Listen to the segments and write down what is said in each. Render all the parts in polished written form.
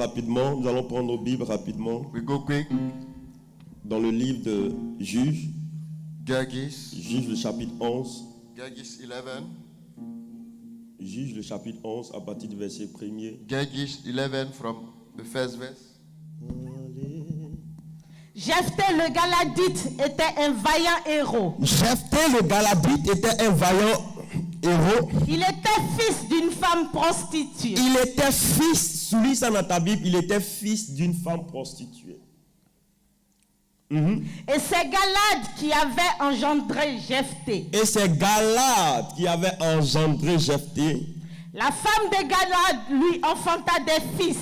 rapidement. Nous allons prendre nos Bibles rapidement. We go quick. Dans le livre de Juges. Judges. Juges, le chapitre 11. Judges 11. Juges, le chapitre 11, à partir du verset 1er. Judges 11 from the first verse. Jephthé le Galadite était un vaillant héros. Jephthé le Galadite était un vaillant héros. Il était fils d'une femme prostituée. Il était fils, souligne ça dans ta Bible, il était fils d'une femme prostituée. Et c'est Galad qui avait engendré Jephthé. Et c'est Galad qui avait engendré Jephthé. La femme de Galad lui enfanta des fils.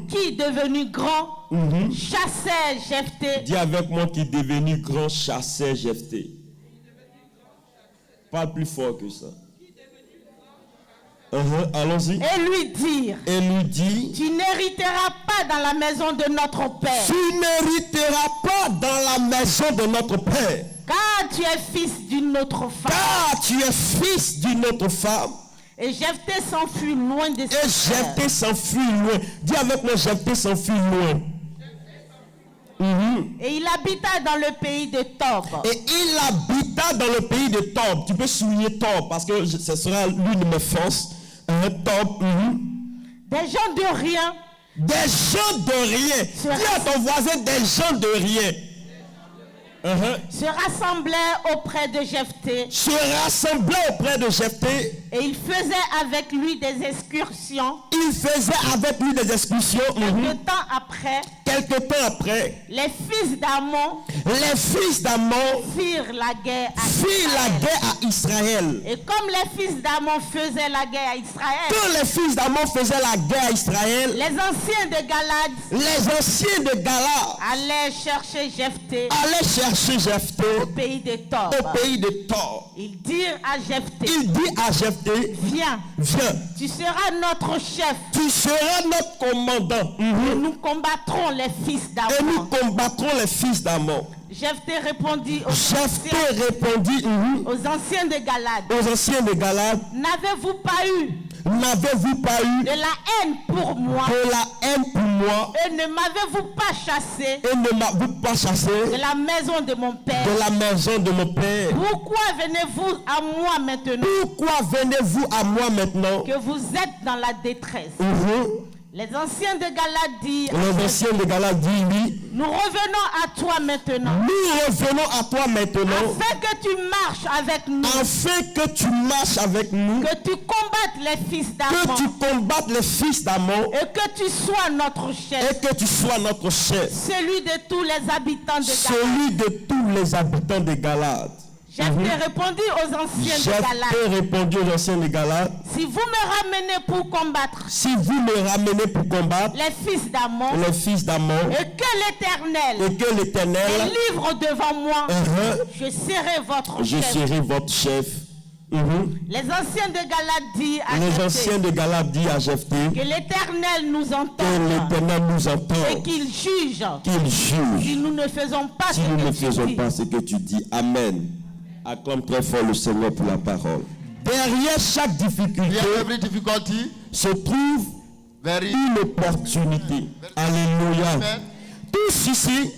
Qui, devenu grand, chassait Jephthé. Dis avec moi, qui devenu grand chassait Jephthé. Parle plus fort que ça. Allons-y. Et lui dire, tu n'hériteras pas dans la maison de notre père. Tu n'hériteras pas dans la maison de notre père. Car tu es fils d'une autre femme. Car tu es fils d'une autre femme. Et Jephthé s'enfuit loin de ses frères. Et Jephthé s'enfuit loin. Dis avec moi, Jephthé s'enfuit loin. Et il habita dans le pays de Tob. Et il habita dans le pays de Tob. Tu peux souligner Tob parce que ce sera l'une de mes forces. Tob. Des gens de rien. Des gens de rien. Dis à ton voisin des gens de rien. Se rassemblaient auprès de Jephthé. Se rassemblaient auprès de Jephthé. Et il faisait avec lui des excursions. Il faisait avec lui des excursions. Quelque temps après, les fils d'Ammon firent la guerre à Israël. Et comme les fils d'Ammon faisaient la guerre à Israël, les anciens de Galad allaient chercher Jephthé au pays de Tob. Ils dirent à Jephthé, viens, tu seras notre chef. Tu seras notre commandant. Et nous combattrons les fils d'Ammon. Jephthé répondit aux anciens de Galad. N'avez-vous pas eu de la haine pour moi? Et ne m'avez-vous pas chassé de la maison de mon père? Pourquoi venez-vous à moi maintenant? Que vous êtes dans la détresse. Les anciens de Galad dirent, nous revenons à toi maintenant. Afin que tu marches avec nous. Que tu combattes les fils d'Ammon. Et que tu sois notre chef. Celui de tous les habitants de Galad. Jephthé répondit aux anciens de Galad. Si vous me ramenez pour combattre les fils d'Ammon, et que l'Éternel est livre devant moi, je serai votre chef. Les anciens de Galad dirent à Jephthé que l'Éternel nous entend et qu'il juge si nous ne faisons pas ce que tu dis. Amen. Acclame très fort le Seigneur pour la parole. Derrière chaque difficulté se trouve une opportunité. Alléluia. Tous ici,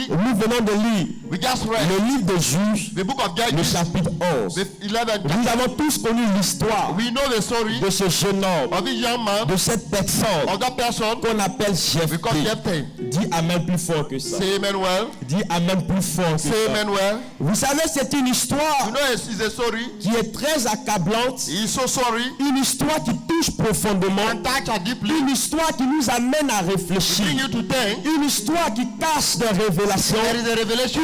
nous venons de lire le livre de Juges, le chapitre 11. Nous avons tous connu l'histoire de ce jeune homme, de cette personne qu'on appelle Jephthé. Dis amen plus fort que ça. Dis amen plus fort que ça. Vous savez, c'est une histoire qui est très accablante. Une histoire qui touche profondément. Une histoire qui nous amène à réfléchir. Une histoire qui cache des révélations.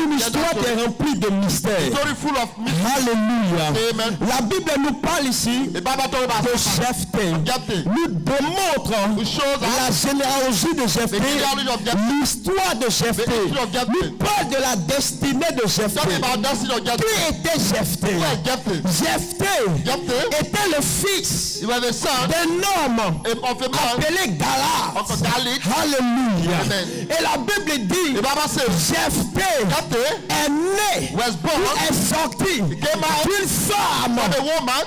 Une histoire qui est remplie de mystères. Alléluia. La Bible nous parle ici de Jephthé. Nous démontre la généalogie de Jephthé, l'histoire de Jephthé. Nous parle de la destinée de Jephthé. Qui était Jephthé? Jephthé était le fils d'un homme appelé Galad. Alléluia. Et la Bible dit Jephthé est né ou est sorti d'une femme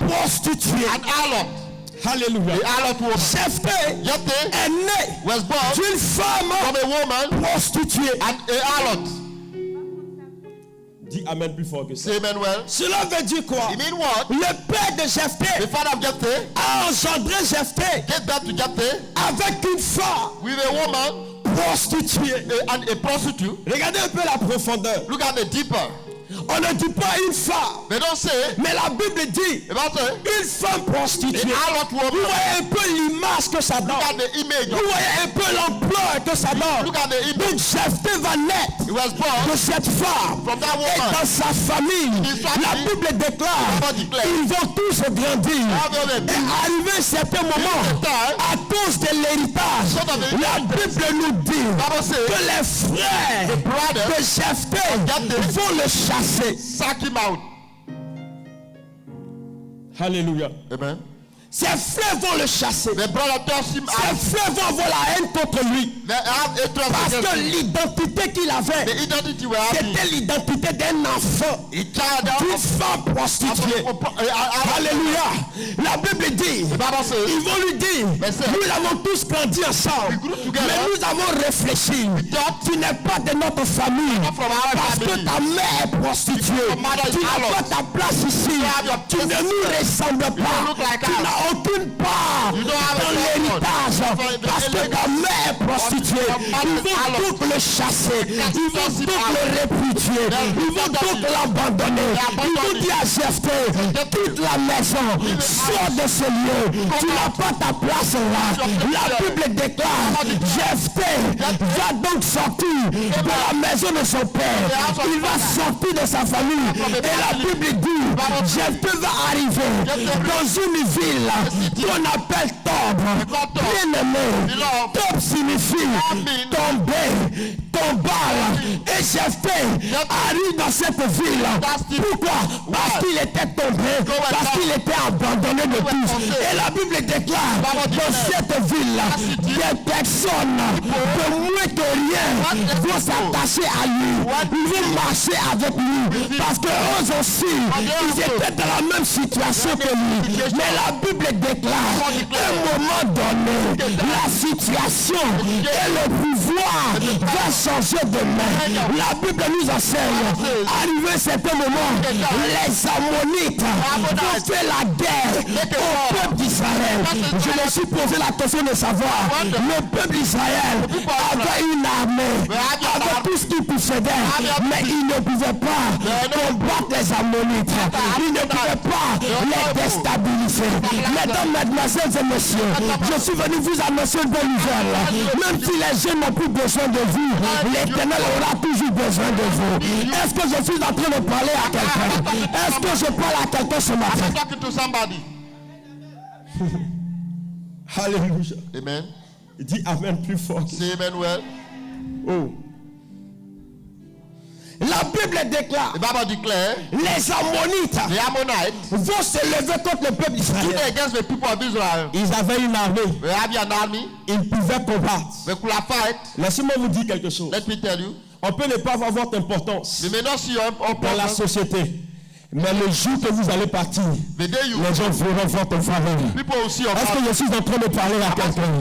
prostituée. Alléluia. Jephthé est né d'une femme prostituée. Dis amen plus fort que ça. Cela veut dire quoi? Le père de Jephthé a engendré Jephthé avec une femme prostituée. Regardez un peu la profondeur. On ne dit pas une femme, mais la Bible dit une femme prostituée. Vous voyez un peu l'image que ça donne. Vous voyez un peu l'ampleur que ça donne. Donc Jephthé va naître de cette femme. Et dans sa famille, la Bible déclare ils vont tous grandir. Et arrivé un certain moment, à cause de l'héritage, la Bible nous dit que les frères de Jephthé vont le chasser. Sack him out. Alléluia. Amen. Ses frères vont le chasser. Ses frères vont avoir la haine contre lui. Parce que l'identité qu'il avait, c'était l'identité d'un enfant, d'une femme prostituée. Alléluia. La Bible dit, ils vont lui dire, nous avons tous grandi ensemble, mais nous avons réfléchi. Tu n'es pas de notre famille, parce que ta mère est prostituée. Tu n'as pas ta place ici. Tu ne nous ressembles pas. Tu n'as aucune part dans l'héritage, parce que ta mère est prostituée. Ils vont donc le chasser, ils vont donc le répudier, ils vont donc l'abandonner. Ils vont dire à Jephthé, toute la maison, sors de ce lieu, tu n'as pas ta place là. La Bible déclare, Jephthé va donc sortir de la maison de son père, il va sortir de sa famille, et la Bible dit, Jephthé va arriver dans une ville qu'on appelle Tob. Bien aimé, Tob signifie tomber, tomber. Et Jephthé arrive dans cette ville. Pourquoi? Parce qu'il était tombé, parce qu'il était abandonné de tous. Et la Bible déclare dans cette ville, des personnes de moins que rien vont s'attacher à lui. Ils vont marcher avec lui. Parce que eux aussi, ils étaient dans la même situation que lui. Mais la Bible déclare, à un moment donné, la situation et le pouvoir va changer de main. La Bible nous enseigne, arrivé à certain moment, les Ammonites vont faire la guerre au peuple d'Israël. Je me suis posé la question de savoir, le peuple d'Israël avait une armée, avait tout ce qu'il possédait, mais il ne pouvait pas combattre les Ammonites. Il ne pouvait pas les déstabiliser. Mesdames, mesdemoiselles et messieurs, je suis venu vous annoncer une bonne nouvelle. Même si les jeunes n'ont plus besoin de vous, l'Éternel aura toujours besoin de vous. Est-ce que je suis en train de parler à quelqu'un? Est-ce que je parle à quelqu'un ce matin? Alléluia. Amen. Dis amen plus fort. Say amen well. Oh. La Bible déclare, les Ammonites vont se lever contre le peuple d'Israël. Ils avaient une armée. Ils pouvaient combattre. Laissez-moi vous dire quelque chose. On peut ne pas avoir votre importance dans la société. Mais le jour que vous allez partir, les gens verront votre faveur. Est-ce que je suis en train de parler à quelqu'un?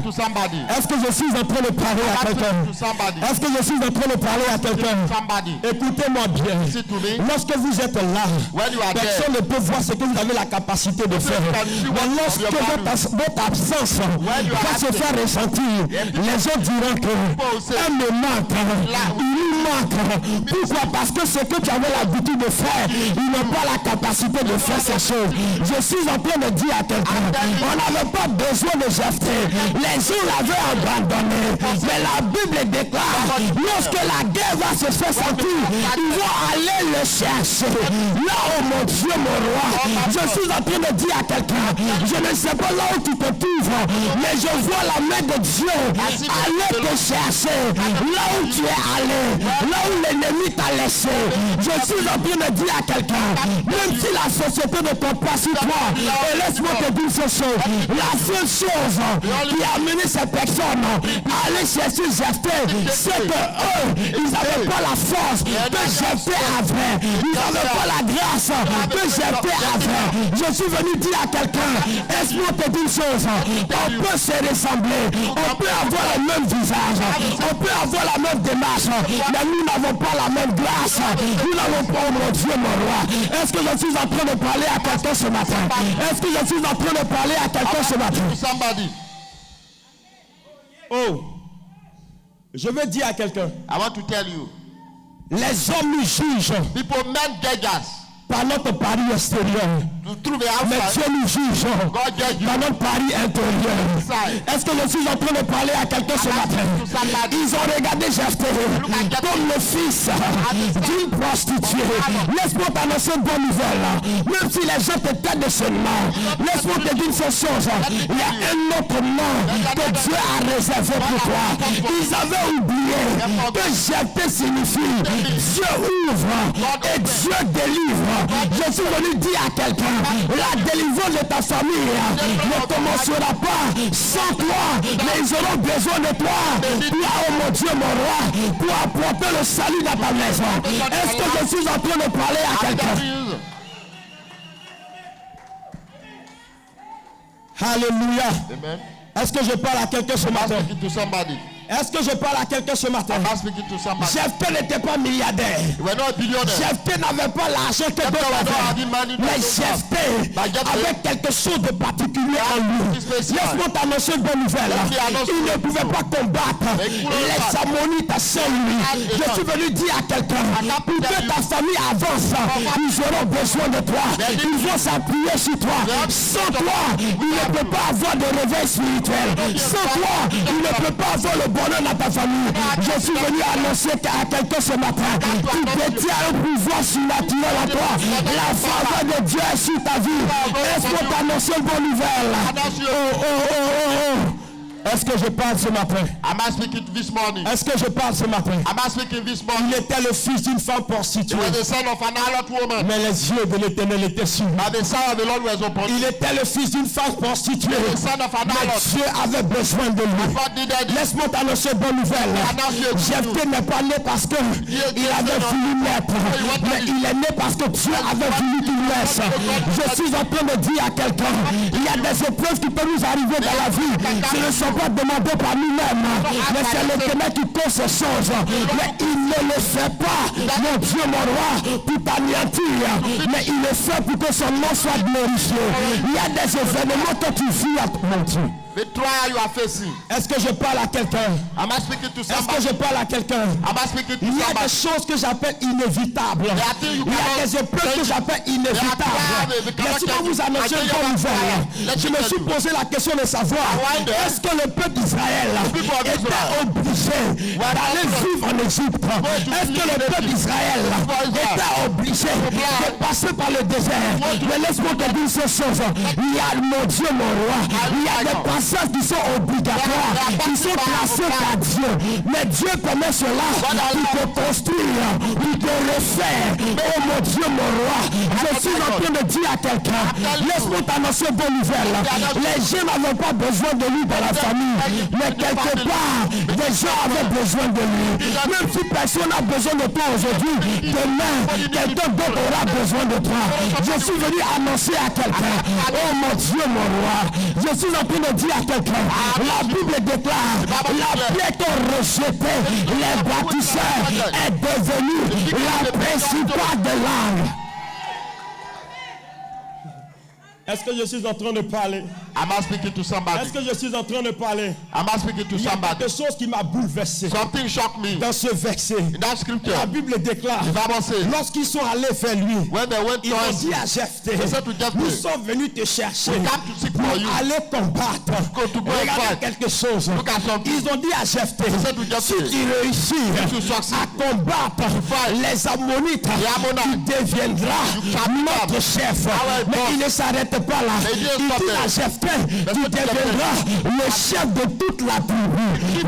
Est-ce que je suis en train de parler à quelqu'un? Est-ce que je suis en train de parler à quelqu'un? Écoutez-moi bien. Lorsque vous êtes là, personne ne peut voir ce que vous avez la capacité de faire. Mais lorsque votre absence va se faire ressentir, les gens diront que un me manque, il lui manque. Pourquoi? Parce que ce que tu avais l'habitude de faire, il n'a pas la capacité de faire ces choses. Je suis en train de dire à quelqu'un, on n'avait pas besoin de Jephthé. Les gens l'avaient abandonné. Mais la Bible déclare, lorsque la guerre va se faire sentir, ils vont aller le chercher. Là, oh mon Dieu, mon roi, je suis en train de dire à quelqu'un, je ne sais pas là où tu te trouves, mais je vois la main de Dieu aller te chercher. Là où tu es allé, là où l'ennemi t'a laissé. Je suis en train de dire à quelqu'un, même si la société ne tombe pas sur toi, et laisse-moi te dire ce chose, la seule chose qui a amené ces personnes à aller chercher Jephthé, c'est que eux, ils n'avaient pas la force que Jephthé avait. avait. Ils n'avaient pas la grâce que Jephthé avait. Je suis venu dire à quelqu'un, laisse-moi te dire une chose. On peut se ressembler, on peut avoir le même visage, on peut avoir la même démarche, mais nous n'avons pas la même grâce. Nous n'avons pas, oh mon Dieu, mon roi. Est-ce que je suis en train de parler à quelqu'un ce matin? Est-ce que je suis en train de parler à quelqu'un ce matin? Oh, je veux dire à quelqu'un. I want to tell you. Les hommes nous jugent. People, men judge us. Par notre pari extérieur. Mais Dieu nous juge par notre pari intérieur. Est-ce que je suis en train de parler à quelqu'un ce matin? Ils ont regardé Jephthé comme le fils d'une prostituée. Laisse-moi t'annoncer une bonne nouvelle. Même si les gens te traitent de ce nom, laisse-moi te dire ces choses. Il y a un autre nom que Dieu a réservé pour toi. Ils avaient oublié que Jephthé signifie Dieu ouvre et Dieu délivre. Je suis venu dire à quelqu'un, la délivrance de ta famille ne commencera pas sans toi, mais ils auront besoin de toi pour, oh mon Dieu, mon roi, pour apporter le salut dans ta maison. Est-ce que je suis en train de parler à quelqu'un? Alléluia. Est-ce que je parle à quelqu'un ce matin? Est-ce que je parle à quelqu'un ce matin? Jephthé n'était pas milliardaire. Jephthé n'avait pas l'argent que d'autres avaient. Mais Jephthé avait quelque chose de particulier en lui. Laisse-moi t'annoncer une bonne nouvelle. Il ne pouvait pas combattre les Ammonites sans lui. Je suis venu dire à quelqu'un, pour que ta famille avance, ils auront besoin de toi. Ils vont s'appuyer sur toi. Sans toi, il ne peut pas avoir de réveil spirituel. Sans toi, il ne peut pas avoir le bonheur dans ta famille. Je suis venu annoncer à quelqu'un ce matin, tu détiens un pouvoir surnaturel à toi. La faveur de Dieu est sur ta vie. Laisse-moi t'annoncer une bonne nouvelle. Est-ce que je parle ce matin? Est-ce que je parle ce matin? Il était le fils d'une femme prostituée. Mais les yeux de l'Éternel étaient sur lui. Il était le fils d'une femme prostituée. Mais Dieu avait besoin de lui. Laisse-moi t'annoncer une bonne nouvelle. Jephthé n'est pas né parce qu'il avait voulu naître. Mais il est né parce que Dieu avait voulu qu'il naisse. Je suis en train de dire à quelqu'un, il y a des épreuves qui peuvent nous arriver dans la vie. Ce ne sont pas demandé par nous-mêmes, mais c'est l'Éternel qui cause ces choses. Mais il ne le fait pas, mon Dieu, mon roi, pour t'anéantir, mais il le fait pour que son nom soit glorifié. Il y a des événements que tu vis à mon Dieu. The trial you are facing. Est-ce que je parle à quelqu'un? Est-ce que je parle à quelqu'un? Il y a des choses que j'appelle inévitables. Il y a des épreuves que j'appelle inévitables. Mais si vous annoncez une bonne nouvelle, je me suis posé la question de savoir, est-ce que le peuple d'Israël était obligé d'aller vivre en Égypte? Est-ce que le peuple d'Israël était obligé de passer par le désert? Mais laisse-moi te dire ces choses. Il y a, mon Dieu, mon roi, il y a des passages qui sont obligatoires, qui sont tracés par Dieu. Mais Dieu permet cela pour te construire, pour te refaire. Oh mon Dieu, mon roi, je suis en train de dire à quelqu'un, laisse-moi t'annoncer une bonne nouvelle. Les gens n'avaient pas besoin de lui dans la famille, mais quelque part, des gens avaient besoin de lui. Même si personne n'a besoin de toi aujourd'hui, demain, quelqu'un d'autre aura besoin de toi. Je suis venu annoncer à quelqu'un, oh mon Dieu, mon roi, je suis en train de dire à quelqu'un, la Bible déclare, la pierre qu'ont rejeté les bâtisseurs est devenue la principale de l'âme. Est-ce que je suis en train de parler? Est-ce que je suis en train de parler? Il y a quelque chose qui m'a bouleversé. Dans ce verset, la Bible déclare, lorsqu'ils sont allés vers lui, ils ont dit à Jephthé, nous sommes venus te chercher pour aller combattre. Regardez quelque chose. Ils ont dit à Jephthé, si tu réussis à combattre les Ammonites, tu deviendras notre chef. Mais il ne s'arrête pas là. Il dit à Jephthé, tu deviendras le chef de toute la tribu.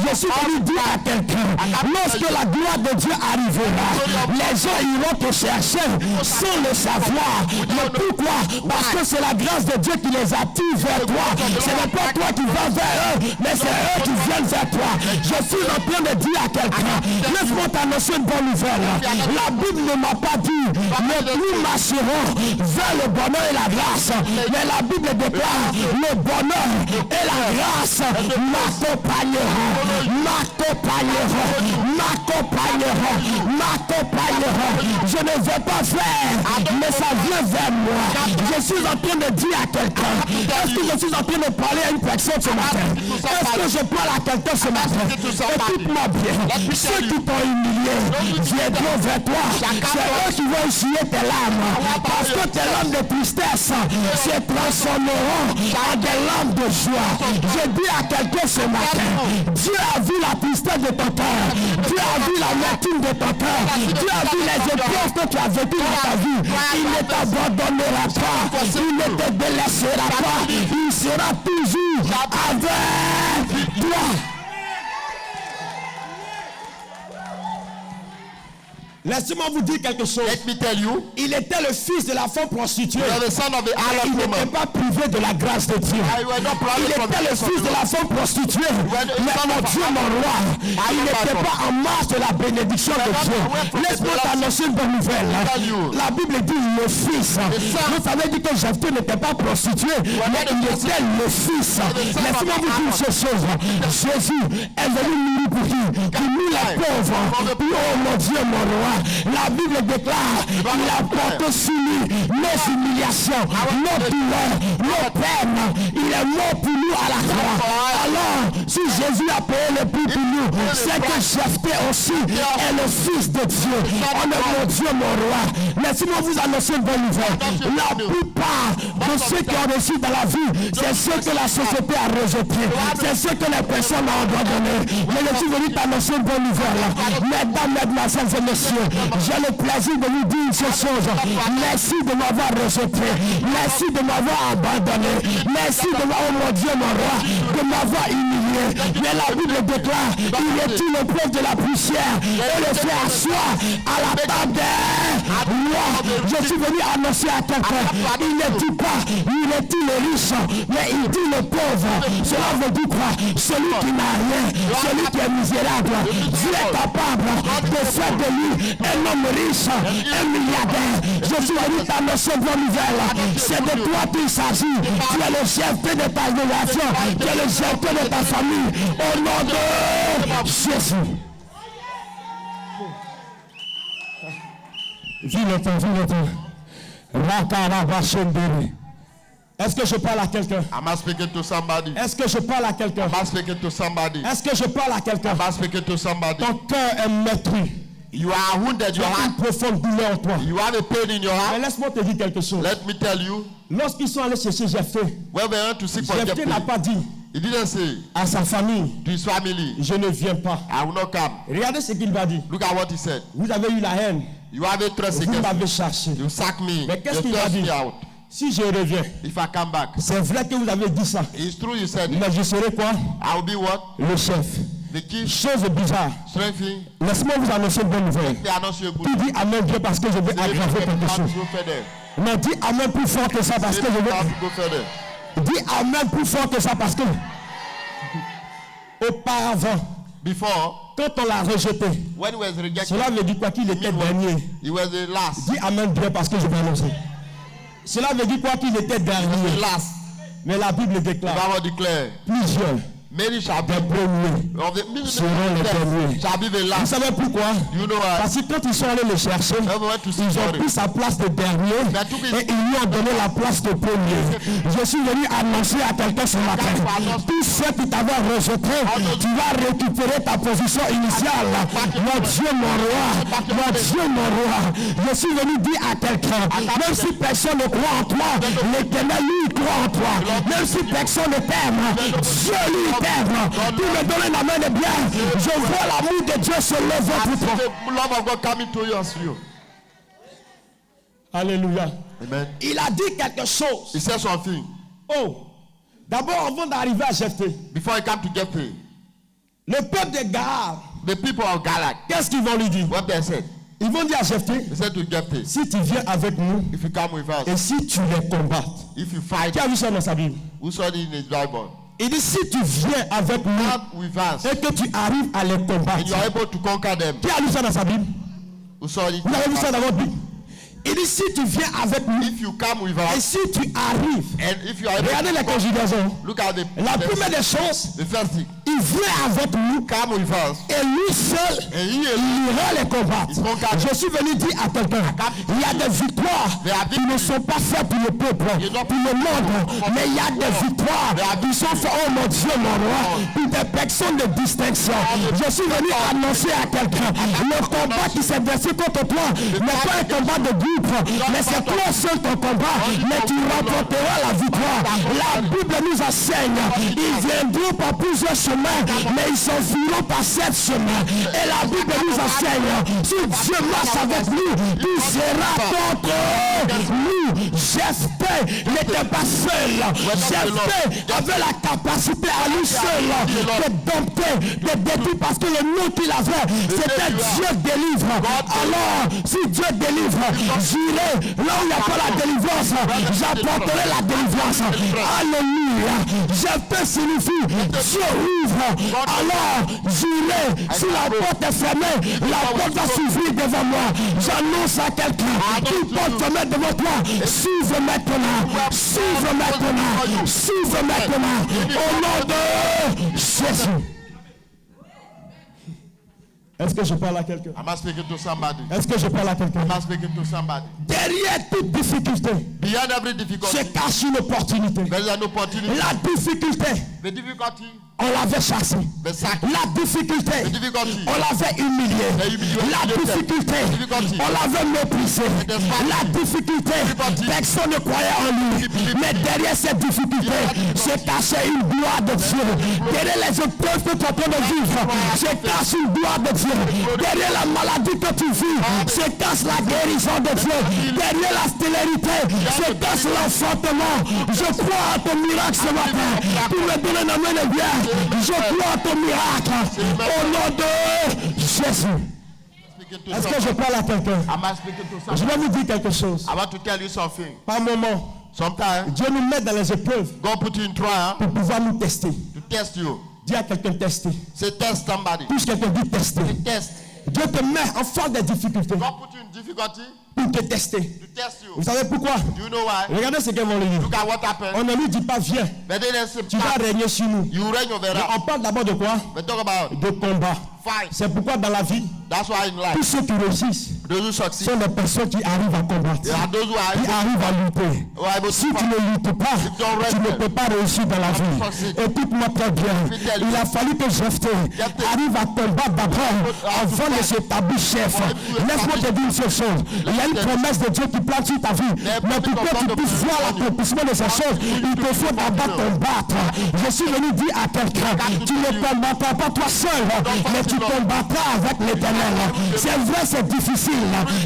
Je suis venu dire à quelqu'un, lorsque la gloire de Dieu arrivera, les gens iront te chercher sans le savoir. Mais pourquoi? Parce que c'est la grâce de Dieu qui les attire vers toi. Ce n'est pas toi qui vas vers eux, mais c'est eux qui viennent vers toi. Je suis en train de dire à quelqu'un, laisse-moi t'annoncer une bonne nouvelle. La Bible ne m'a pas dit, mais nous marcherons vers le bonheur et la grâce. Mais la Bible déclare, le bonheur et la grâce m'accompagneront, m'accompagneront, m'accompagneront, m'accompagneront. Je ne vais pas faire, mais ça vient vers moi. Je suis en train de dire à quelqu'un, est-ce que je suis en train de parler à une personne ce matin? Est-ce que je parle à quelqu'un ce matin? Écoute-moi bien, ceux qui t'ont humilié viendront vers toi. C'est eux qui vont essuyer tes larmes, parce que tes larmes de tristesse se transformeront en des larmes de joie. Je dis à quelqu'un ce matin, Dieu a vu la tristesse de ton cœur, Dieu a vu l'amertume de ton cœur, Dieu a vu les épreuves que tu as vécues dans ta vie. Il ne t'abandonnera pas, il ne te délaissera pas, il sera toujours avec toi. Laissez-moi vous dire quelque chose. Let me tell you. Il était le fils de la femme prostituée. The son of the Il n'était pas privé de la grâce de Dieu. Il était le fils de la femme prostituée. Mais mon Dieu, mon roi, il n'était pas en marche de la bénédiction de Dieu. Laisse-moi t'annoncer une bonne nouvelle. La Bible dit le fils. Vous savez dit que Jephthé n'était pas prostitué, mais il était le fils. Laissez-moi vous dire une chose. Jésus est venu mourir pour qui? Pour nous les pauvres. Oh mon Dieu, mon roi. La Bible déclare, il a porté sur lui nos humiliations, nos douleurs, nos peines. Il est mort pour nous à la croix. Alors, si Jésus a payé le prix pour nous, c'est que Jephthé aussi est le fils de Dieu. On est mon Dieu, mon roi. Laissez-moi vous annoncer une bonne nouvelle. La plupart de ceux qui ont réussi dans la vie, c'est ceux que la société a rejetés. C'est ceux que les personnes ont abandonnés. Mais je suis venu t'annoncer une bonne nouvelle. Mesdames, mesdemoiselles et messieurs, j'ai le plaisir de vous dire ces choses. Merci de m'avoir rejeté. Merci de m'avoir abandonné. Merci de m'avoir, oh mon Dieu, mon roi, de m'avoir humilié. Mais la Bible déclare, il est tout le peuple de la poussière et le fait asseoir à la table des rois. Je suis venu annoncer à quelqu'un, il ne dit pas, il est tout le riche, mais il dit le pauvre. Cela veut dire quoi? Celui qui n'a rien, celui qui est misérable. Dieu est capable de faire de lui un homme riche, un milliardaire. Je suis venu t'annoncer une bonne nouvelle. C'est de toi qu'il s'agit. Tu es le chef de ta génération. Tu es le chef de ta famille. Au nom de Jésus. Est-ce que je parle à quelqu'un? Am I speaking to somebody? Est-ce que je parle à quelqu'un? Am I speaking to somebody? Est-ce que je parle à quelqu'un? Am I speaking to somebody? Ton cœur est meurtri. You are wounded, your Tu as une heart. profonde douleur en toi. You have a pain in your Mais heart. laisse-moi te dire quelque chose. Let me tell you. Lorsqu'ils sont allés chercher Jephthé, When we went to seek for Jephthé n'a Jephthé, pas dit he didn't say à sa famille, to his family, je ne viens pas. I will not come. Regardez ce qu'il va dire. Look at what he said. Vous avez eu la haine. You have a trust Vous against m'avez me. cherché. You sack me. Mais qu'est-ce You qu'il va thrust me dire? out. Si je reviens, If I come back, c'est vrai que vous avez dit ça. it's true you said it. Mais je serai quoi? I will be what? Le chef. The key. Chose bizarre. Strange thing. Laisse-moi vous annoncer une bonne nouvelle. They are not so good. Tu dis Amen Dieu parce que je vais aggraver quelque chose. Go further. Non, dis Amen plus fort que ça parce que je They vais... have to go further. Dis Amen plus fort que ça parce que... Auparavant, Before, quand on l'a rejeté, when he was rejected, cela veut dire quoi? Qu'il était dernier. he was the last. Dis Amen Dieu parce que je vais annoncer. Cela veut dire quoi? Qu'il était The dernier. last. Mais la Bible The déclare, Bible declared, plusieurs many shall be des premiers of the seront les derniers. shall be the Vous last. savez pourquoi? You know why? Parce que quand ils sont allés le chercher, When we went to seek ils for ont pris it, sa place de dernier et ils lui ont donné la place de premier. Je suis venu annoncer à quelqu'un ce matin, tous ceux qui t'avaient rejeté, tu vas récupérer ta position initiale. Mon Dieu, mon roi, mon Dieu, mon roi. Je suis venu dire à quelqu'un, même si personne ne croit en toi, l'Éternel lui croit en toi. Même si personne ne t'aime, Dieu lui t'aime. Pour me donner la main de bien, je vois l'amour de Dieu se lever pour toi. the love of God coming to you as you. Alléluia. Amen. Il a dit quelque chose. He said something. Oh, d'abord avant d'arriver à Jephthé, before he came to Jephthé, le peuple de Galaad, the people of Galaad, qu'est-ce qu'ils vont lui dire? What they said? Ils vont dire à Jephthé, They said to Jephthé, si tu viens avec nous, if you come with us, et si tu les combattes. if you fight, Qui a vu ça dans sa Bible? who saw it in his Bible? Il dit, si tu viens avec nous, Come with us, et que tu arrives à les combattre. and you are able to conquer them. Qui a lu ça dans sa Bible? Who saw it? Vous avez vu ça dans votre Bible? Il dit, si tu viens avec nous, If you come with et us, si tu arrives, and if you are able regardez to les conjugaisons. look at La première des choses, the first thing, il vient avec nous, come with us, et lui seul, and he il ira les combattre. Il conquête. Je suis venu dire à quelqu'un, il y a des victoires qui ne sont pas faites pour le peuple, pour le monde, mais il y a des victoires qui sont faites, oh mon Dieu, mon roi, pour des personnes de distinction. Je suis venu annoncer à quelqu'un, le combat qui s'est versé contre toi n'est pas un combat de groupe, mais c'est toi seul ton combat, mais tu remporteras la victoire. La Bible nous enseigne, ils viendront par plusieurs chemins, mais ils s'enfuiront par 7 chemins. Et la Bible nous enseigne, si Dieu marche avec nous, il sera contre nous. Jephthé n'était pas seul. Jephthé avait la capacité à lui seul de dompter, de détruire, parce que le nom qu'il avait, c'était Dieu délivre. Alors, si Dieu délivre, j'irai là où il n'y a pas la délivrance, j'apporterai la délivrance. Alléluia. Jephthé signifie Dieu ouvre. Alors, j'irai. Si la porte est fermée, la porte va s'ouvrir devant moi. J'annonce à quelqu'un qui porte fermée devant toi, s'ouvre maintenant. S'ouvre maintenant. S'ouvre maintenant. Au nom de Jésus. Est-ce que je parle à quelqu'un? Am I speaking to somebody? Est-ce que je parle à quelqu'un? Am I speaking to somebody? Derrière toute difficulté, Beyond every se difficulty, cache une opportunité. there is an opportunity. La difficulté, The difficulty, on l'avait chassé. the sack, La difficulté, the difficulty, on l'avait humilié. La difficulté, on l'avait méprisé. La difficulté, personne ne croyait en lui. Mais derrière cette difficulté, se cachait une gloire de Dieu. Derrière les épreuves que tu es en train de vivre, se cache une gloire de Dieu. Derrière la maladie que tu vis, se cache la guérison de Dieu. Derrière la stérilité, se cache l'enfantement. Je crois à ton miracle ce matin. Pour me donner la main de bien. Je crois à ton miracle. Au nom de Jésus. Est-ce que je parle à quelqu'un? Am I speaking to Je somebody? vais vous dire quelque chose. I want to tell you something. Par moment, Sometimes Dieu nous met dans les épreuves God put you in trial pour pouvoir nous tester. to test you. Dis à quelqu'un tester. Say test somebody. Touche quelqu'un, dit tester. Test. Dieu te met en face des difficultés God put you in difficulty pour te tester. to test you. Vous savez pourquoi? Do you know why? Regardez ce qu'ils vont lui dire. Look at what happened. On ne lui dit pas viens, But then they say, tu vas régner sur nous. you reign over Mais us. on parle d'abord de quoi? We talk about De combat. fight. C'est pourquoi dans la vie, That's why in life, tous ceux qui réussissent those who succeed, sont des personnes qui arrivent à combattre, there are those who are qui arrivent à lutter. able Si to tu ne luttes pas, tu ne peux pas réussir dans la vie. Écoute-moi très bien. Il a fallu que Jephthé arrive à combattre d'abord avant de s'établir chef. Laisse-moi te dire une seule chose. Il y a une promesse de Dieu qui plante sur ta vie. Mais pour que tu puisses voir l'accomplissement de ces choses, il te faut d'abord combattre. Je suis venu dire à quelqu'un, tu ne combattras pas toi seul, mais tu combattras avec l'Éternel. C'est vrai, c'est difficile.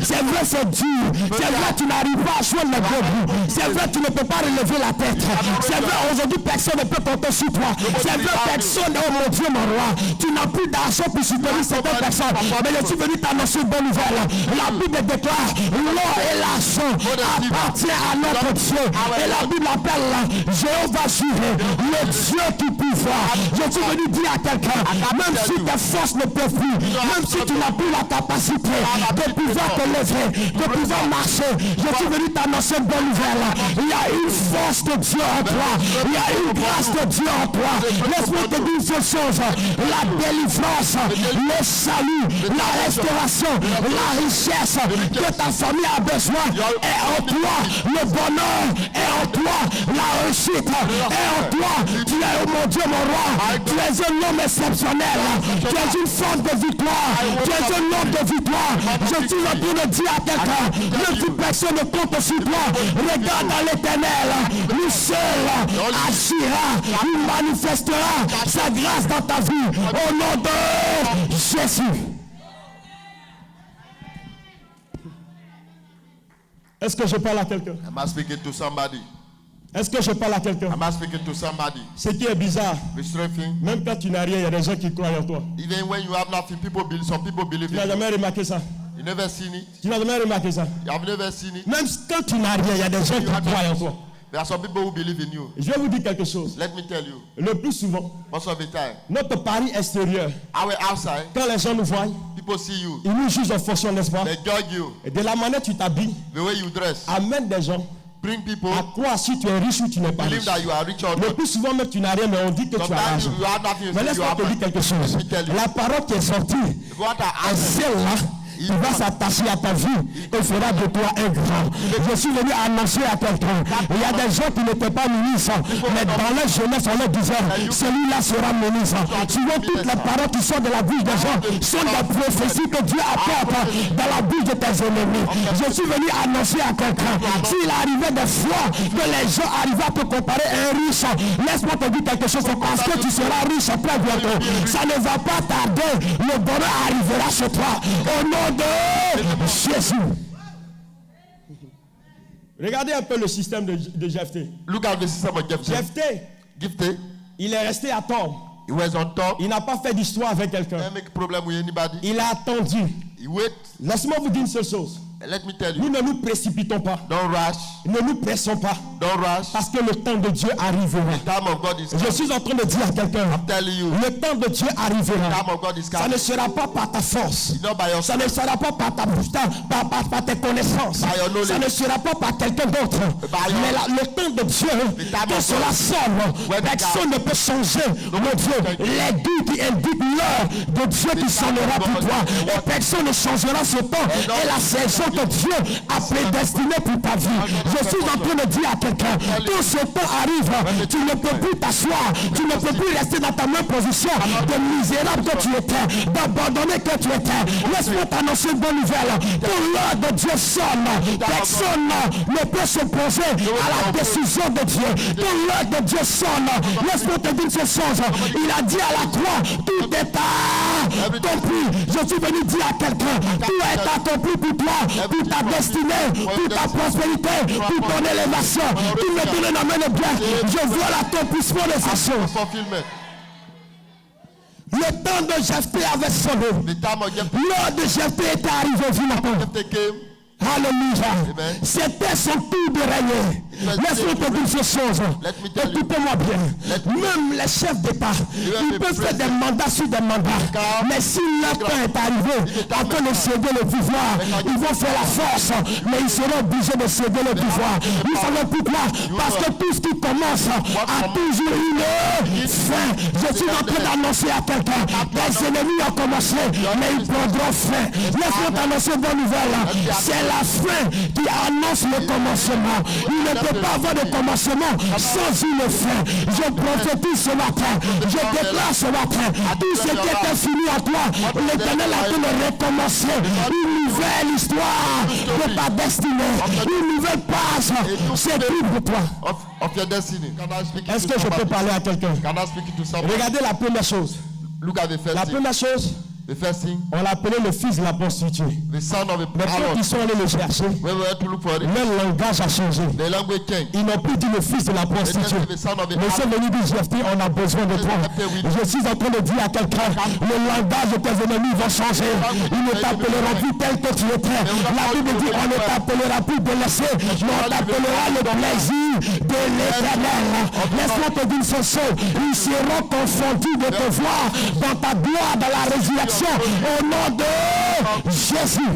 C'est vrai, c'est dur. C'est vrai, tu n'arrives pas à joindre le debout. C'est vrai, tu ne peux pas relever la tête. C'est vrai, aujourd'hui, personne ne peut compter sur toi. C'est vrai, personne, oh mon Dieu, mon roi, tu n'as plus d'argent pour soutenir certaines personnes. Mais je suis venu t'annoncer une bonne nouvelle. La Bible déclare, l'or et l'argent appartient à notre Dieu. Et la Bible appelle Jéhovah Jireh, le Dieu qui pouvoir. Je suis venu dire à quelqu'un, même si tes forces ne peuvent plus, même si tu n'as plus la capacité de pouvoir te lever, de pouvoir marcher, je suis venu t'annoncer une bonne nouvelle. Il y a une force de Dieu en toi. Il y a une grâce de Dieu en toi. Laisse-moi te dire une seule chose. La délivrance, le salut, la restauration, la richesse que ta famille a besoin est en toi. Le bonheur est en toi. La réussite est en toi. Tu es, oh mon Dieu, mon roi. Tu es un homme exceptionnel. Tu es une femme de victoire. Tu es un homme de victoire. Je suis en train de dire à quelqu'un, ne toute personne ne compte sur toi. Regarde dans l'Éternel. Lui seul agira. Il manifestera sa grâce dans ta vie. Au nom de Jésus. Est-ce que je parle à quelqu'un? Am I speaking to somebody? Est-ce que je parle à quelqu'un? Am I speaking to somebody? Ce qui est bizarre, même quand tu n'as rien, il y a des gens qui croient en toi. Even when you have nothing, some people believe Tu n'as jamais remarqué ça? You never seen it? Tu n'as jamais remarqué ça? You have never seen it? Même quand tu n'as rien, il y a des gens qui croient en toi. There are some people who believe in you. Je vais vous dire quelque chose. Let me tell you. Le plus souvent, most of the time, notre pari extérieur, our outside, quand les gens nous voient, people see you. Ils nous jugent en fonction, n'est-ce pas? They judge you. Et de la manière dont tu t'habilles, the way you dress, amène des gens bring people à croire si tu es riche ou tu n'es pas riche. That you are rich or not. Le plus souvent même tu n'as rien, mais on dit que tu as l'argent. Mais laisse-moi te dire quelque chose. La parole qui est sortie est celle-là. Il va s'attacher à ta vie et fera de toi un grand. Je suis venu annoncer à quelqu'un. Il y a des gens qui n'étaient pas ministres, mais dans leur jeunesse, on leur disait, celui-là sera ministre. Souvent, toutes les paroles qui sortent de la bouche des gens sont des prophéties que Dieu apporte dans la bouche de tes ennemis. Je suis venu annoncer à quelqu'un. S'il arrivait des fois que les gens arrivaient à te comparer à un riche, laisse-moi te dire quelque chose. C'est parce que tu seras riche très bientôt. Ça ne va pas tarder. Le bonheur arrivera chez toi. Au nom de Jésus. Regardez un peu le système de Jephthé. Look at the system of Jephthé. Jephthé, il est resté à tort. He was on top. Il n'a pas fait d'histoire avec quelqu'un. Il a attendu. Laisse-moi vous dire une seule chose. Let me tell you. Nous ne nous précipitons pas. Don't rush. Ne nous pressons pas. Don't rush. Parce que le temps de Dieu arrivera. The time of God is coming. Je suis en train de dire à quelqu'un. I'm telling you. Le temps de Dieu arrivera. The time of God is coming. Ça ne sera pas par ta force. Not by your ça ne sera pas par par tes connaissances. Ça ne sera pas par quelqu'un d'autre. Mais le temps de Dieu, quand cela sort, personne ne peut changer. Mon Dieu, les doutes qui indiquent l'heure de Dieu qui sonnera pour toi. Et personne ne changera ce temps. Et la saison que Dieu a prédestiné pour ta vie. Je suis en train de dire à quelqu'un, tout ce temps arrive, tu ne peux plus t'asseoir, tu ne peux plus rester dans ta même position de misérable que tu étais, d'abandonné que tu étais. Laisse-moi t'annoncer une bonne nouvelle. Pour l'heure de Dieu sonne, personne ne peut s'opposer à la décision de Dieu. Pour l'heure de Dieu sonne, laisse-moi te dire ces choses. Il a dit à la croix, tout est accompli. Je suis venu dire à quelqu'un, tout est accompli pour toi. Pour ta destinée, pour ta prospérité, pour ton élévation. Tu me donnes la main de bien. Je vois l'accomplissement de ces choses. Le temps de Jephthé avait sonné. L'heure de Jephthé était arrivée, vu maintenant. Alléluia. C'était son tour de régner. Laisse-moi te dire ces choses. Écoutez-moi bien. Même les chefs d'État, ils peuvent faire des mandats sur des mandats. Mais si leur temps est arrivé, afin de céder le pouvoir, ils vont faire la force, mais ils seront obligés de céder le pouvoir. Vous savez pourquoi? Parce que tout ce qui commence a toujours une fin. Je suis en train d'annoncer à quelqu'un, les ennemis ont commencé, mais ils prendront fin. Laisse-moi t'annoncer une bonne nouvelle. C'est la fin qui annonce le commencement. Il ne peut pas avoir de commencement sans une fin. Je prophétise ce matin. Je déclare ce matin. Tout ce qui était fini en toi, l'Éternel a pu le recommencer. Une nouvelle histoire de ta destinée. Une nouvelle page. C'est tout pour toi. Est-ce que je peux parler à quelqu'un? Regardez la première chose. La première chose, on l'appelait le fils de la prostituée. Mais quand ils sont allés le chercher, leur langage a changé. Ils n'ont plus dit le fils de la prostituée. Mais c'est venu dire, Jephthé, on a besoin de toi. Je suis en train de dire à quelqu'un, le langage de tes ennemis va changer. Ils ne t'appelleront plus tel que tu étais. La Bible dit, on ne t'appellera plus blessé, mais on t'appellera le plaisir de l'Éternel. Laisse-moi te dire ce chose. Ils seront confondus de te voir dans ta gloire, dans la résurrection. Au nom de Jésus.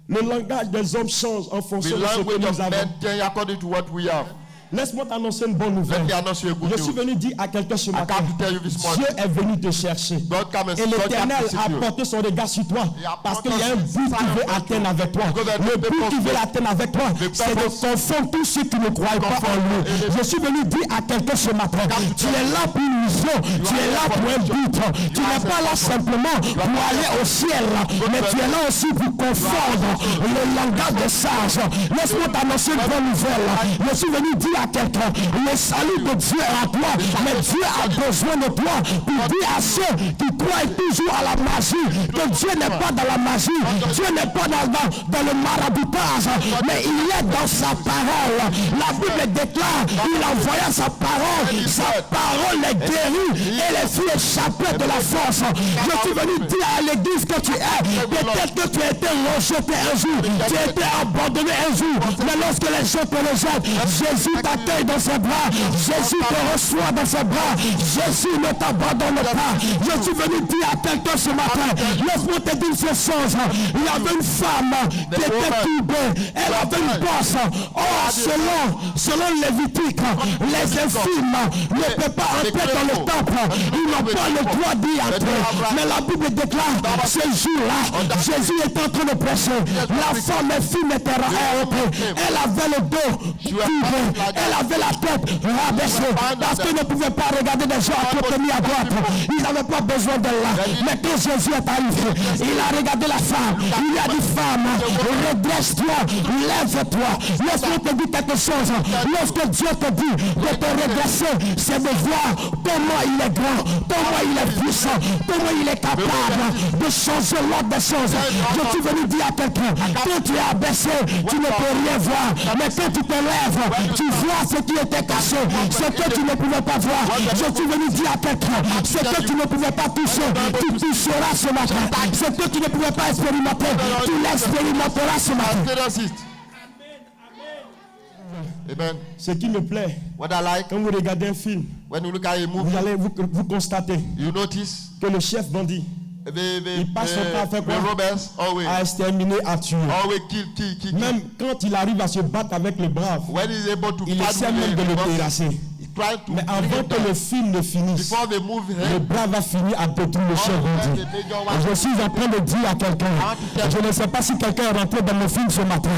Le langage des hommes change en fonction de ce que nous avons. Laisse-moi t'annoncer une bonne nouvelle. Je suis venu dire à quelqu'un ce matin, Dieu est venu te chercher. Et l'Éternel a porté son regard sur toi. Parce qu'il y a un but qu'il veut atteindre avec toi. Le but qu'il veut atteindre avec toi, c'est de confondre tous ceux qui ne croient pas en lui. Je suis venu dire à quelqu'un ce matin, tu es là pour une mission, tu es là pour un but. Tu n'es pas là simplement pour aller au ciel, mais tu es là aussi pour confondre le langage des sages. Laisse-moi t'annoncer une bonne nouvelle. Je suis venu dire à quelqu'un, le salut de Dieu est à toi, mais Dieu a besoin de toi pour dire à ceux qui croient toujours à la magie que Dieu n'est pas dans la magie, Dieu n'est pas dans le maraboutage, mais il est dans sa parole. La Bible déclare, il envoya sa parole est guérie et les filles échappaient de la force. Je suis venu dire à l'église que tu es, peut-être que tu as été rejeté un jour, tu as été abandonné un jour, mais lorsque les gens te rejettent, Jésus t'accueille dans ses bras, Jésus te reçoit dans ses bras, Jésus ne t'abandonne pas. Je suis venu dire à quelqu'un ce matin, laisse-moi te dire ces choses. Il y avait une femme qui était turbée, elle avait une bosse. Or, selon Lévitique, les infimes ne peuvent pas entrer dans le temple, ils n'ont pas le droit d'y entrer. Mais la Bible déclare, ce jour-là, Jésus est en train de prêcher. La femme infime était rentrée, elle avait le dos turbé, elle avait la tête rabaissée, parce qu'elle ne pouvait pas regarder des gens à côté ni à droite. Ils n'avaient pas besoin d'elle là. Mais quand Jésus est arrivé, il a regardé la femme, il a dit, femme, redresse-toi, lève-toi. Laisse-moi te dire quelque chose. Lorsque Dieu te dit de te redresser, c'est de voir comment il est grand, comment il est puissant, comment il est capable de changer l'ordre des choses. Je suis venu dire à quelqu'un, quand tu es abaissé, tu ne peux rien voir. Mais quand tu te lèves, tu vois ce qui était caché, ce que tu ne pouvais pas voir. Je suis venu dire à quelqu'un, ce que tu ne pouvais pas toucher, tu toucheras ce matin. Ce que tu ne pouvais pas expérimenter, tu l'expérimenteras ce matin. Amen. Ce qui me plaît, what I like, quand vous regardez un film, when you look at a movie, vous allez vous constater you notice que le chef bandit, il passe son temps à faire quoi? À exterminer, à tuer. Kill. Même quand il arrive à se battre avec les braves, il essaie même de le terrasser. Mais avant que le film ne finisse, le brave va finir à détruire le chef bandit. Je suis en train de dire à quelqu'un, je ne sais pas si quelqu'un est rentré dans mon film ce matin,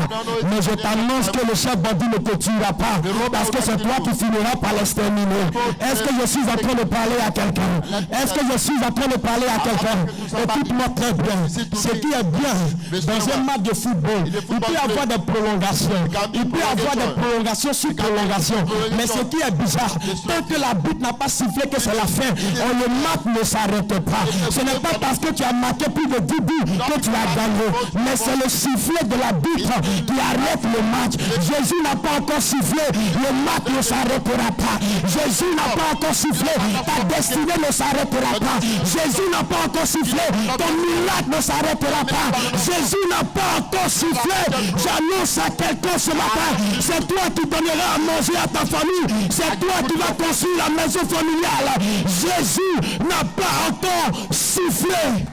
mais je t'annonce que le chef bandit ne te tuera pas, parce que c'est toi qui finiras par l'exterminer. Est-ce que je suis en train de parler à quelqu'un? Est-ce que je suis en train de parler à quelqu'un? Écoute-moi très bien. Ce qui est bien dans un match de football, il peut y avoir des prolongations. Il peut y avoir des prolongations sur prolongation. Mais ce qui est bizarre, tant que la butte n'a pas sifflé que c'est la fin, le match ne s'arrête pas. Ce n'est pas parce que tu as marqué plus de 10 buts que tu as gagné, mais c'est le sifflet de la butte qui arrête le match. Jésus n'a pas encore sifflé, le match ne s'arrêtera pas. Jésus n'a pas encore sifflé, ta destinée ne s'arrêtera pas. Jésus n'a pas encore sifflé, ton miracle ne s'arrêtera pas. Jésus n'a pas encore sifflé. J'annonce à quelqu'un ce matin, c'est toi qui donneras à manger à ta famille, c'est toi qui vas construire la maison familiale. Jésus n'a pas encore sifflé.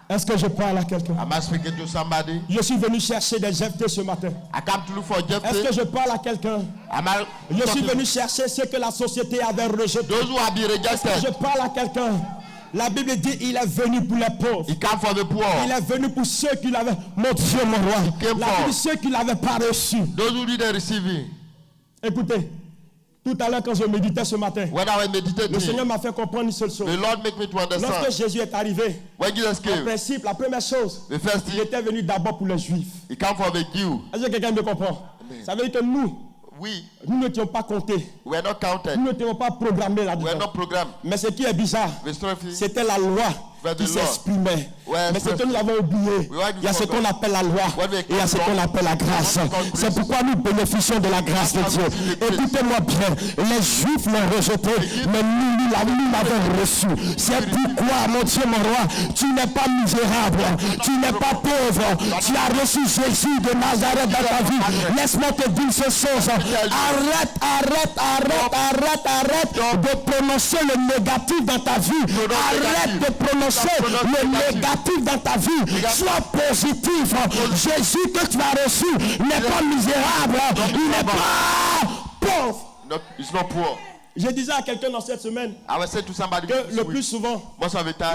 Est-ce que je parle à quelqu'un? Am I speaking to somebody? Je suis venu chercher des Jephthé ce matin. I come to look for Jephthé. Est-ce que je parle à quelqu'un? Je suis venu chercher ce que la société avait rejeté. Those who have been rejected. Est-ce que je parle à quelqu'un? La Bible dit il est venu pour les pauvres. He came for the poor. Il est venu pour ceux qui l'avaient. Mon Dieu, mon roi. La Bible dit ceux qui l'avaient pas reçu. Those who didn't receive him. Écoutez, tout à l'heure quand je méditais ce matin, le Seigneur m'a fait comprendre une seule chose. The Lord make me to understand. Lorsque Jésus est arrivé, en principe, la première chose, il était venu d'abord pour les Juifs. He came for the Jews. Est-ce que quelqu'un me comprend? Ça veut dire que nous n'étions pas comptés. We are not counted. Nous n'étions pas programmés là-dedans. We are not programmed. Mais ce qui est bizarre, c'était la loi qui s'exprimait. Mais ce que nous avons oublié, il y a ce qu'on appelle la loi et il y a ce qu'on appelle la grâce. C'est pourquoi nous bénéficions de la grâce de Dieu. Écoutez-moi bien, les Juifs l'ont rejeté, mais nous l'avons reçu. C'est pourquoi, mon Dieu, mon roi, tu n'es pas misérable, tu n'es pas pauvre, tu as reçu Jésus de Nazareth dans ta vie. Laisse-moi te dire ces choses. Arrête de prononcer le négatif dans ta vie. Arrête de prononcer le négatif dans ta vie. Sois positif. Jésus que tu as reçu n'est pas misérable. Il n'est pas pauvre. It's not poor. Je disais à quelqu'un dans cette semaine que le plus souvent,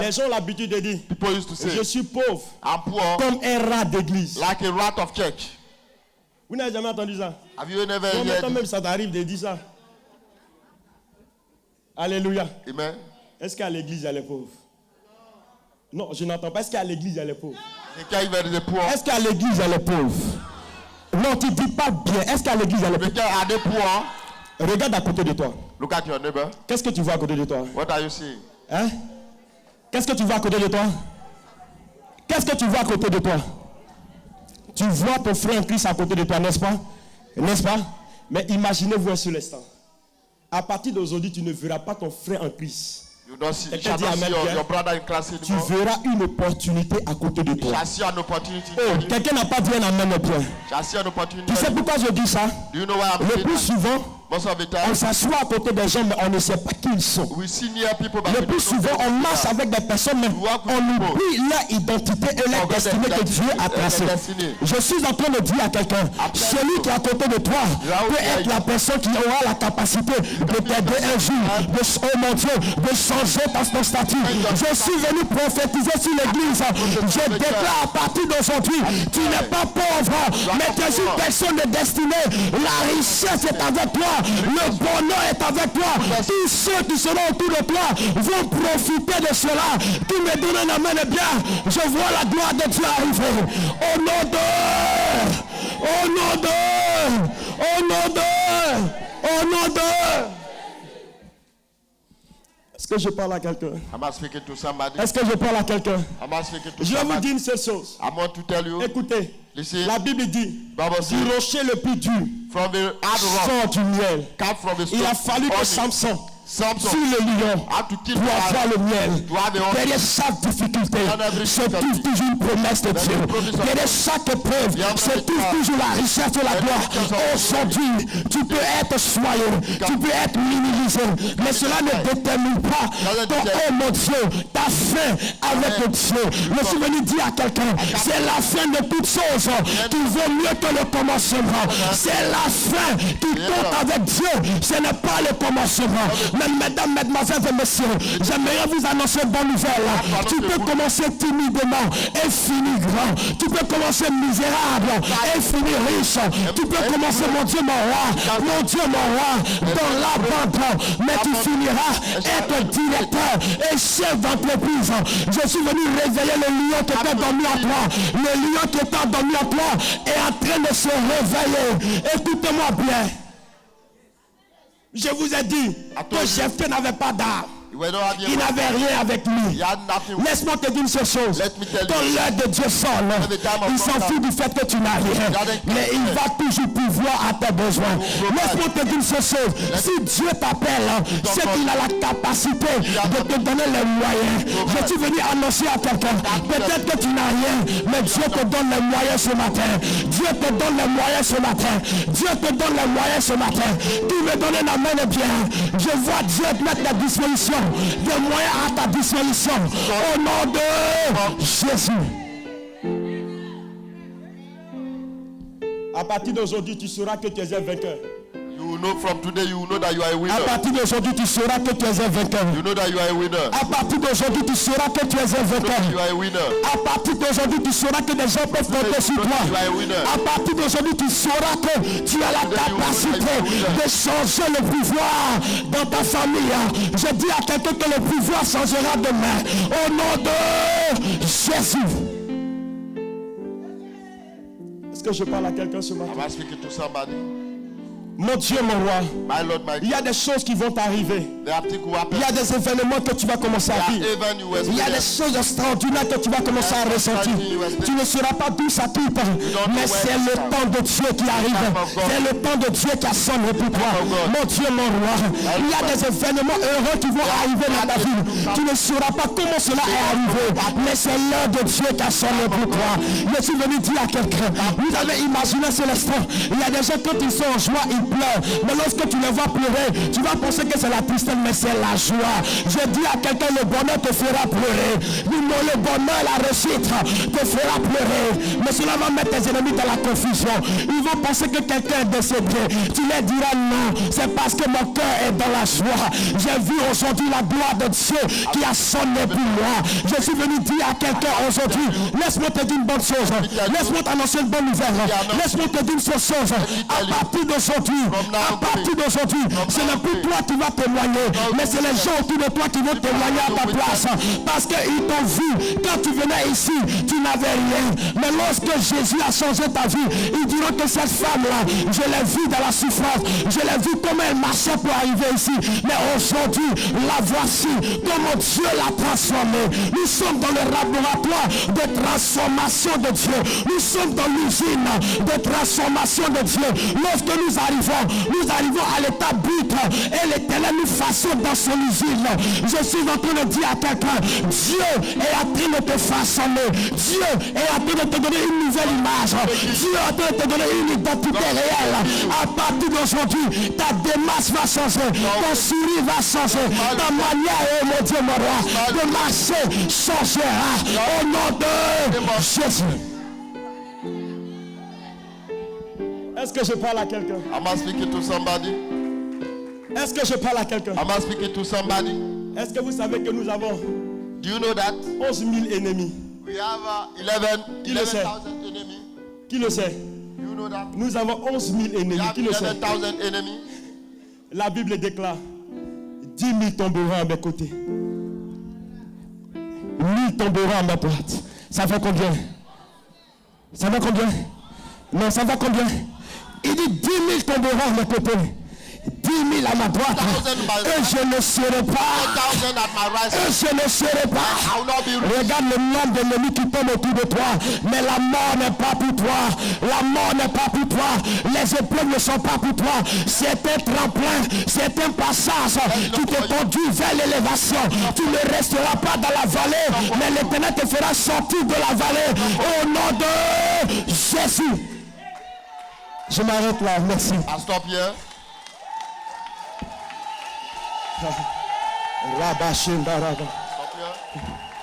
les gens ont l'habitude de dire je suis pauvre comme un rat d'église. Like a rat of church. Vous n'avez jamais entendu ça? Have you never heard? Toi-même, ça t'arrive de dire ça. Alléluia. Amen. Est-ce qu'à l'église, il y a les pauvres? Non, je n'entends pas. Est-ce qu'à l'église, il y a les pauvres? Est-ce qu'à l'église, il y a les pauvres? Quand tu dis pas bien, est-ce qu'à l'église, elle est Because are they poor? Regarde à côté de toi. Look at your neighbor. Qu'est-ce que tu vois à côté de toi? What are you seeing? Hein? Qu'est-ce que tu vois à côté de toi? Qu'est-ce que tu vois à côté de toi? Tu vois ton frère en Christ à côté de toi, n'est-ce pas? N'est-ce pas? Mais imaginez-vous un seul instant. À partir d'aujourd'hui, tu ne verras pas ton frère en Christ. You don't see, your brother in class tu anymore. verras une opportunité à côté de toi. Shall see an opportunity. Oh, quelqu'un n'a pas dit un amen au point. Shall see an opportunity. Tu sais pourquoi je dis ça? Do you know why I'm Le saying plus that? souvent, Most of the time, on s'assoit à côté des gens, mais on ne sait pas qui ils sont. we see near people, but Le we plus don't know souvent, who on they marche are. avec des personnes, mais on oublie leur identité et leur destinée que Dieu a tracée. Je suis en train de dire à quelqu'un, celui qui est à côté de toi peut être la personne qui aura la capacité de t'aider un jour, oh mon Dieu, de changer ton statut. Je suis venu prophétiser sur l'église. Je déclare à partir d'aujourd'hui, tu n'es pas pauvre, mais tu es une personne de destinée. La richesse est avec toi. Le bonheur est avec toi. Tous ceux qui seront autour de toi vont profiter de cela. Qui me donne un amen et bien, je vois la gloire de Dieu arriver. Au nom de, au nom de, au nom de, au nom de. Est-ce que je parle à quelqu'un? Am I speaking to somebody? Est-ce que je parle à quelqu'un? Am I speaking to Je vais vous somebody? dire une seule chose. I want to tell you. Écoutez, Listen. la Bible dit, Bible says, du rocher le plus dur from the hard rock, sort du miel. come from the Il a stone. fallu que Honey. Samson Samson sur le lion had to kill pour avoir le miel. to have the honey. Derrière chaque difficulté, every se trouve toujours une promesse de Dieu. Derrière chaque épreuve, se trouve toujours la richesse de la gloire. Aujourd'hui, tu peux être soigné, tu peux être minimisé, mais cela ne détermine pas ton, oh mon Dieu, ta fin avec Dieu. Je suis venu dire à quelqu'un, c'est la fin de toutes choses qui vaut mieux que le commencement. C'est la fin qui compte avec Dieu, ce n'est pas le commencement. Mais mesdames, mesdemoiselles et messieurs, j'aimerais vous annoncer une bonne nouvelle. Tu peux commencer timidement et finir grand. Tu peux commencer misérable et finir riche. Tu peux commencer, mon Dieu, mon roi, mon Dieu, mon roi, dans l'abandon. Mais tu finiras être directeur et chef d'entreprise. Je suis venu réveiller le lion qui était dormi en toi. Le lion qui était dormi en toi est en train de se réveiller. Écoutez-moi bien. Je vous ai dit que Jephthé n'avait pas d'armes. Il n'avait rien avec lui. Laisse-moi te dire une seule chose. Quand l'heure de Dieu sonne, il s'en fout du fait que tu n'as rien. Mais il va toujours pouvoir à tes besoins. Laisse-moi te dire une seule chose. Si Dieu t'appelle, c'est qu'il a la capacité de te donner les moyens. Je suis venu annoncer à quelqu'un. Peut-être que tu n'as rien, mais Dieu te donne les moyens ce matin. Dieu te donne les moyens ce matin. Dieu te donne les moyens ce matin. Qui me donne un amen et bien. Je vois Dieu te mettre à disposition des moyens à ta disposition au nom de Jésus. À partir d'aujourd'hui, tu sauras que tu es un vainqueur. You will know from today, you will know that you are a winner. À partir d'aujourd'hui, tu sauras que tu es un vainqueur. You know that you are a winner. À partir d'aujourd'hui, tu sauras que tu es un vainqueur. You are a winner. À partir d'aujourd'hui, tu sauras que des gens peuvent compter sur toi. À partir d'aujourd'hui, tu sauras que tu as la capacité de changer le pouvoir dans ta famille. Je dis à quelqu'un que le pouvoir changera demain. Au nom de Jésus. Est-ce que je parle à quelqu'un ce matin? Am I speaking to somebody? Mon Dieu, mon roi, My Lord, my il y a des choses qui vont t'arriver. Il y a des événements que tu vas commencer à vivre. Il y a des choses extraordinaires que tu vas commencer à ressentir. Tu ne seras pas douce à tout, mais c'est le temps de Dieu qui arrive. C'est le temps de Dieu qui a sonné pour toi. Mon Dieu, mon roi, il y a des événements heureux qui vont arriver dans ta vie. Tu ne sauras pas comment cela est arrivé, mais c'est l'heure de Dieu qui a sonné pour toi. Je suis venu dire à quelqu'un, vous avez imaginé Célestin, il y a des gens quand ils sont en joie, ils pleurent. Mais lorsque tu les vois pleurer, tu vas penser que c'est la tristesse, mais c'est la joie. Je dis à quelqu'un, le bonheur te fera pleurer. Non, le bonheur, la réussite te fera pleurer. Mais cela va mettre tes ennemis dans la confusion. Ils vont penser que quelqu'un est décédé. Tu leur diras non, c'est parce que mon cœur est dans la joie. J'ai vu aujourd'hui la gloire de Dieu qui a sonné pour moi. Je suis venu dire à quelqu'un aujourd'hui, laisse-moi te dire une bonne chose. Laisse-moi t'annoncer une bonne nouvelle. Laisse-moi te dire une seule chose. À partir d'aujourd'hui, d'aujourd'hui, à partir d'aujourd'hui, ce n'est plus toi qui vas témoigner, mais c'est les gens autour de toi qui vont témoigner à ta place. Parce qu'ils t'ont vu, quand tu venais ici, tu n'avais rien. Mais lorsque Jésus a changé ta vie, ils diront que cette femme-là, je l'ai vue dans la souffrance, je l'ai vue comment elle marchait pour arriver ici. Mais aujourd'hui, la voici, comment Dieu l'a transformée. Nous sommes dans le laboratoire de transformation de Dieu. Nous sommes dans l'usine de transformation de Dieu. Lorsque nous arrivons à l'état but et l'Éternel nous façonne dans son usine. Je suis en train de dire à quelqu'un, Dieu est en train de te façonner. Dieu est en train de te donner une nouvelle image. Dieu est en train de te donner une identité réelle. À partir d'aujourd'hui, ta démarche va changer, ton sourire va changer, ta manière, oh mon Dieu, mon roi, de marcher changera au nom de Jésus. Est-ce que je parle à quelqu'un? Am I speaking to somebody? Est-ce que je parle à quelqu'un? Am I speaking to somebody? Est-ce que vous savez que nous avons Do you know that 11 000 ennemis? we have 11,000 ennemis? Qui le sait? Do you know that? Nous avons 11 000 We ennemis. have Qui le sait? 11,000 enemies. La Bible déclare 10 000 tomberont à mes côtés. 1000 tomberont à ma droite. Ça fait combien? Ça fait combien? Non, ça va combien? Il dit 10 000 tomberont à mes côtés. 10 000 à ma droite. Et je ne serai pas. Et je ne serai pas. Regarde le nombre d'ennemis qui tombent autour de toi. Mais la mort n'est pas pour toi. La mort n'est pas pour toi. Les épreuves ne sont pas pour toi. C'est un tremplin. C'est un passage qui te conduit vers l'élévation. Tu ne resteras pas dans la vallée. Mais l'Éternel te fera sortir de la vallée. Au nom de Jésus. Je m'arrête là. Merci. I stop here. Rabba Shimbaraba. Stop here.